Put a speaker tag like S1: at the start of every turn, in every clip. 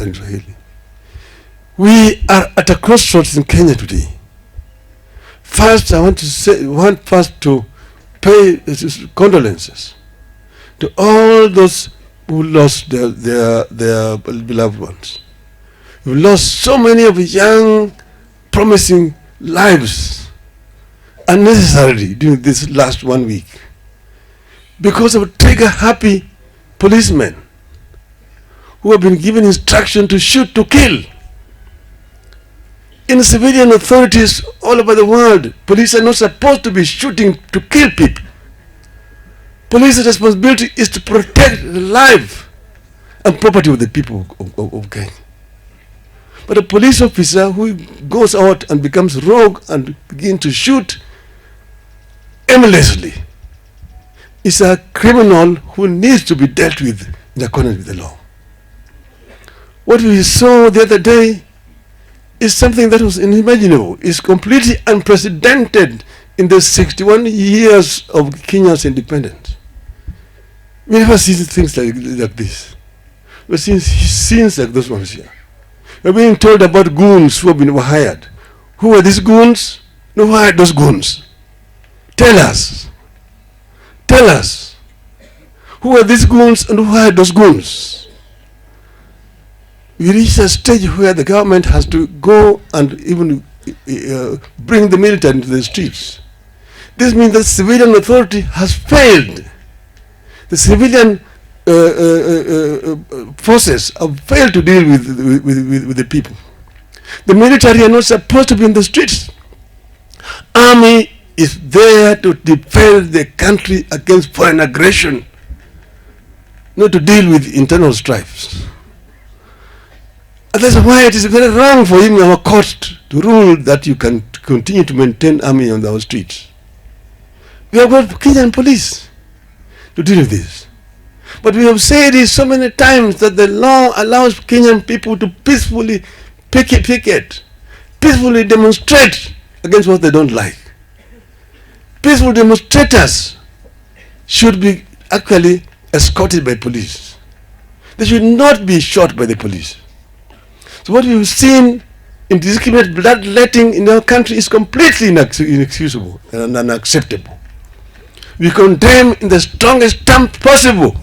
S1: in Swahili. We are at a crossroads in Kenya today. First, I want to pay condolences to all those who lost their beloved ones. We lost so many of young, promising lives unnecessarily during this last 1 week because of trigger-happy policemen who have been given instruction to shoot to kill. In civilian authorities all over the world, police are not supposed to be shooting to kill people. Police responsibility is to protect the life and property of the people of Kenya. But a police officer who goes out and becomes rogue and begins to shoot aimlessly is a criminal who needs to be dealt with in accordance with the law. What we saw the other day is something that was unimaginable. It's completely unprecedented in the 61 years of Kenya's independence. We never seen things like this. We've seen scenes like those ones here. We're being told about goons who have been hired. Who are these goons? No, who hired those goons? Tell us. Tell us. Who are these goons and who hired those goons? We reach a stage where the government has to go and even bring the military into the streets. This means that civilian authority has failed. The civilian forces have failed to deal with the people. The military are not supposed to be in the streets. Army is there to defend the country against foreign aggression, not to deal with internal strifes. And that's why it is very wrong for him in our court to rule that you can continue to maintain army on our streets. We have got Kenyan police to deal with this. But we have said this so many times that the law allows Kenyan people to peacefully picket, peacefully demonstrate against what they don't like. Peaceful demonstrators should be actually escorted by police. They should not be shot by the police. So what we've seen indiscriminate bloodletting in our country is completely inexcusable and unacceptable. We condemn in the strongest terms possible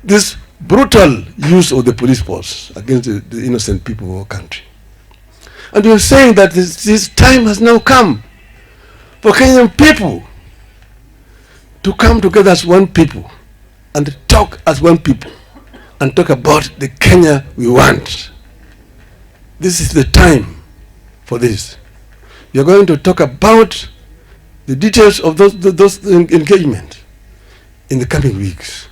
S1: this brutal use of the police force against the innocent people of our country. And we are saying that this time has now come for Kenyan people to come together as one people and talk as one people and talk about the Kenya we want. This is the time for this. We are going to talk about the details of those engagement in the coming weeks.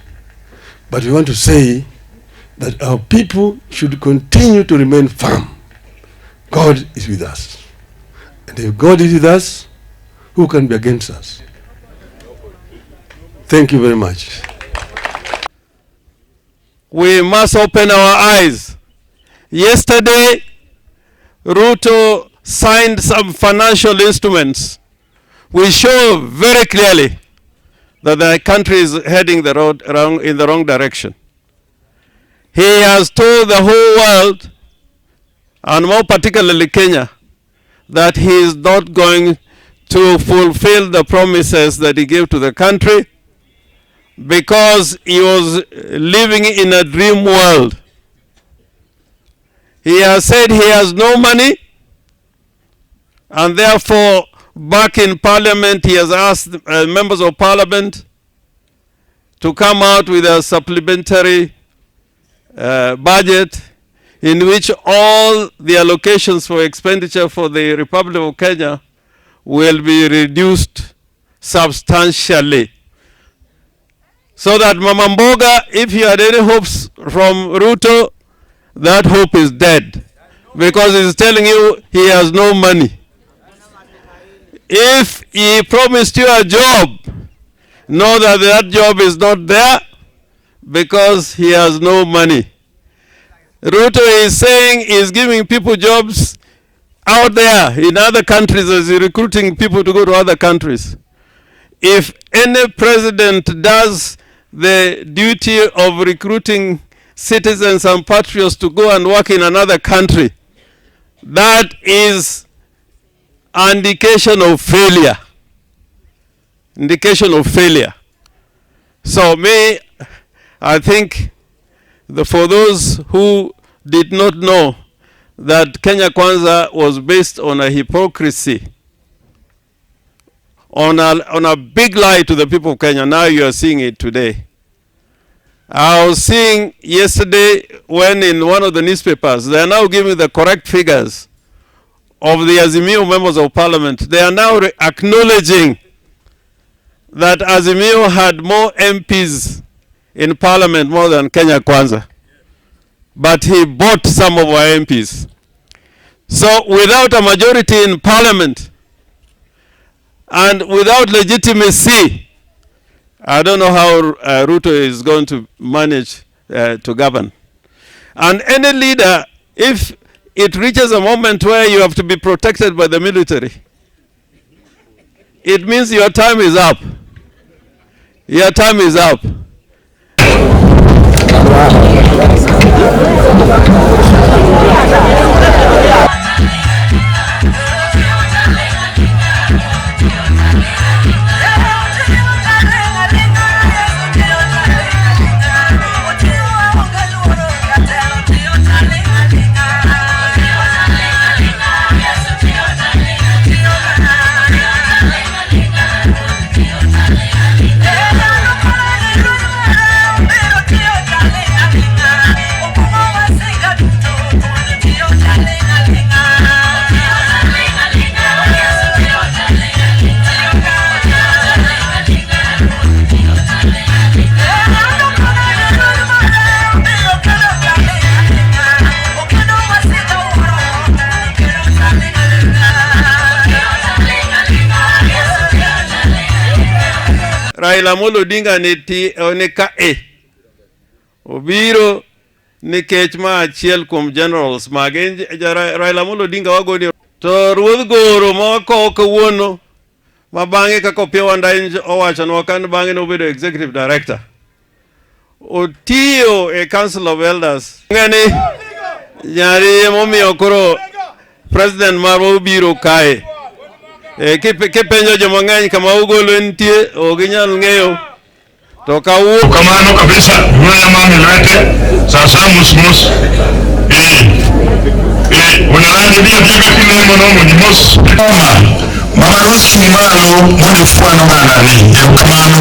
S1: But we want to say that our people should continue to remain firm. God is with us. And if God is with us, who can be against us? Thank you very much.
S2: We must open our eyes. Yesterday, Ruto signed some financial instruments which show very clearly that the country is heading in the wrong direction. He has told the whole world, and more particularly Kenya, that he is not going to fulfill the promises that he gave to the country because he was living in a dream world. He has said he has no money, and therefore back in Parliament he has asked members of Parliament to come out with a supplementary budget in which all the allocations for expenditure for the Republic of Kenya will be reduced substantially. So that Mama Mboga, if you had any hopes from Ruto, that hope is dead, because he's telling you he has no money. If he promised you a job, know that that job is not there because he has no money. Ruto is saying he's giving people jobs out there in other countries as he's recruiting people to go to other countries. If any president does the duty of recruiting citizens and patriots to go and work in another country, that is an indication of failure. Indication of failure. So I think for those who did not know that Kenya Kwanza was based on a hypocrisy, on a big lie to the people of Kenya, now you are seeing it today. I was seeing yesterday when in one of the newspapers, they are now giving the correct figures of the Azimio members of parliament. They are now acknowledging that Azimio had more MPs in parliament more than Kenya Kwanza. But he bought some of our MPs. So without a majority in parliament and without legitimacy, I don't know how Ruto is going to manage to govern. And any leader, if it reaches a moment where you have to be protected by the military, it means your time is up. Your time is up. Raila Odinga ne ka obiro nikech ma achiel kuom generals mage Raila Odinga wagoni to ruodh goro moko kawuono ma bang'e kaka Opiyo Wandayi owachonwa kan bang'e nobedo executive director otiyo e council of elders ng'ani nyari momiyo koro president marwa obiro kae. Kipenjo joma ng'eny kama ugolo nitie oginyal ng'eyo to kawuok
S3: kamano kabisa mwana mami lwete sasa musmus unarani bia tiga kilemo no mujimos mama rosi malo moni fuano manani kamano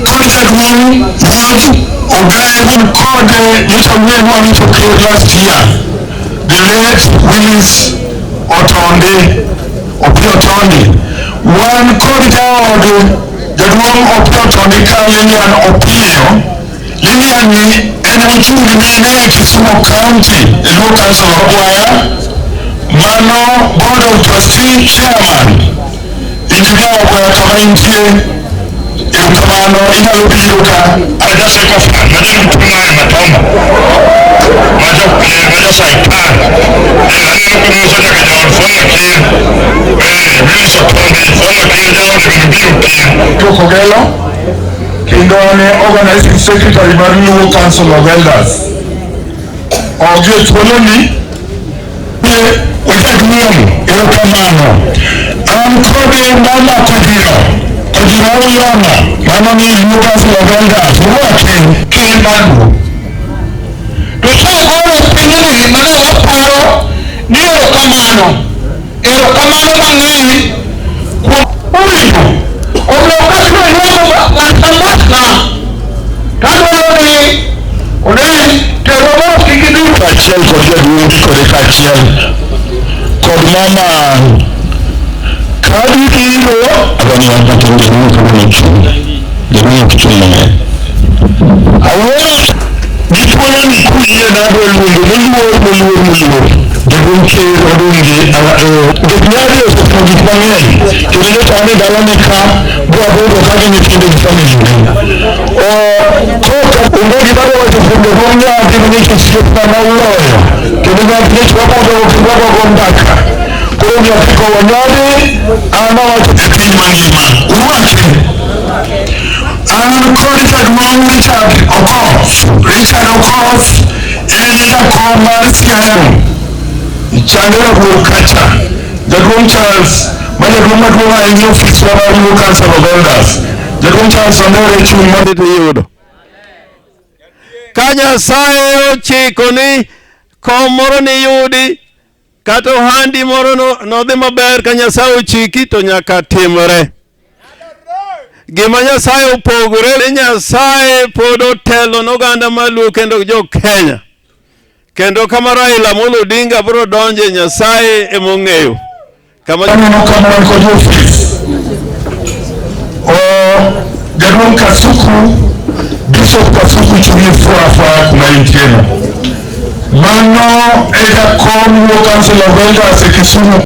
S3: contact me ogay code interview one to clear last year the late Willis Otonde Opiyo Otonde one corridor Jaduong Opiyo Otonde ka Lilian Opiyo Lilian ni enemichungi mene Kisumu County Luo Council of Waya Mano Board of Trustee Chairman Injigawa Waya kama intie Kamano inalo biro ka Adase kofa Madini mpunga ya matoma Maja saipan Nilo kumuza na kajawan Foma kia Willis Otonde Foma kia jawan Biro kia Tukogelo Kindo ane Organizing Secretary Luo Council of Elders Ogie Twoloni Wajak Niyamu Ilo kamano Kode Mama Kudiro Kujirauliana, mama ni Luo Council of Elders, wote Bado. Tusakore pengine mana waparo ni erokamano mang'eny uyu oblokati no matamaka tadwaro ni one teroro kigiduto achiel kod jaduong' kod kachiel kod mama kadi biro agani wapatoni jaduong' kichung' mang'eny awuoyo gitwolo ni kulie nado luongo moluor jaduong' ker odonge joknyari osepo gik mang'eny kendo jotane dalane ka boabodo kaka nyithindo gi famili koka onge gimane wacho kuom jaduong' nyadhi nikech osiepna mauloyo kendo nikech wamodogo kendo wagogo mbaka koro nyathi kowo nyadhi an awacho e piny mangima urwake An kod jaduong' Richard Okoth en jakom mar Siaya chande rabur kacha. Jaduong' Charles ma jaduong' maduong' ahinya ofis mar Luo Council of Elders. Jaduong' Charles Ondore chung' mar
S2: yudo. Ka Nyasaye ochiko ni kom moro ni yudi kata ohandi moro nodhi maber, ka Nyasaye ochiki to nyaka timre. Gima Nyasaye opogore ni Nyasaye pod otelo n'oganda maluo kendo jo Kenya. Kendo kama Raila Amolo Odinga biro donje, Nyasaye emong'eyo. Kama
S3: kod ofis. Jaduong' Kasuku, Bishop Kasuku chungi fua kuma intieno. Mano e jakom Luo Council of Elders e Kisumu.